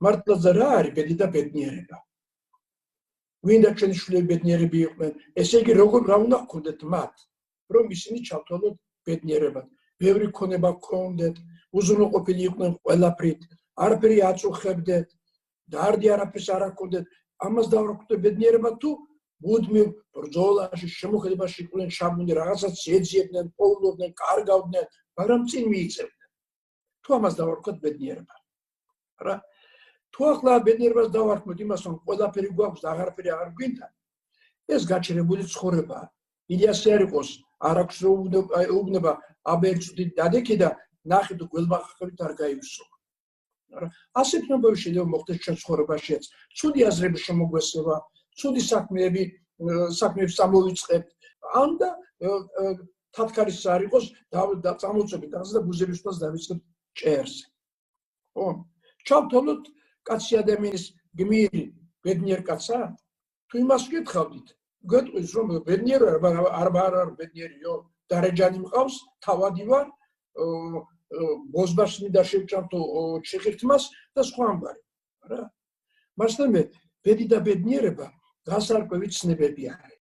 მართლაც რა არის ბედი და ბედნიერება? ვინდა ჩვენი შვილები ბედნიერები იყვნენ, ესე იგი როგორ რა უნდა გქონდეთ მათ, რომ ისინი ჩავთვალოთ ბედნიერებად. ბევრი ქონება გქონდეთ, უზრუნველყოფილი იყვნენ ყველაფრით, არაფერი აწუხებდეთ, დარდი არაფერს არ გქონდეთ, ამას დავარქვით ბედნიერება თუ მუდმივ ბრძოლაში, შემოქმედებაში იყვნენ შაბუნდი, რაღაცას ეძიებდნენ, პოულობდნენ, კარგავდნენ, მაგრამ წინ მიიწევდნენ. თუ ამას დავარქვით ბედნიერება. რა? თუ ახლა ბედნიერებას დავარქმევთ იმას, რომ ყველაფერი გვაქვს და აღარაფერი აღარ გვინდა, ეს გაჩერებული ცხოვრებაა. ილიასი არ იყოს, არ აქვს უბნება აბერწვდი დადექი და ნახე თუ გველბახებით არ გაივსო. ასეთ ნებავი შეიძლება მოხდეს ჩვენ ცხოვრებაშიც. ცუდი აზრები შემოგვესება, ცუდი საქმეებს წამოვიწყებთ, ან და თათქარის არ იყოს წამოვწევით რაღაცა და ბუზებისას დავიწყებთ ჭერს. ხო? ჩავთვალოთ კაცი ადამიანის გმირი ბედნიერ კაცსა? თუ იმას გითხავდით, გეტყვის რომ ბედნიერი არ ბედნიერიო, დარეჯანი მყავს, თავადი ვარ, ბოზბაშს მინდა შევჭამთო ჩიხირთმას და სხვა ამბარი. რა? მასთან ბედი და ბედნიერება გასარკვევი ცნებები არის.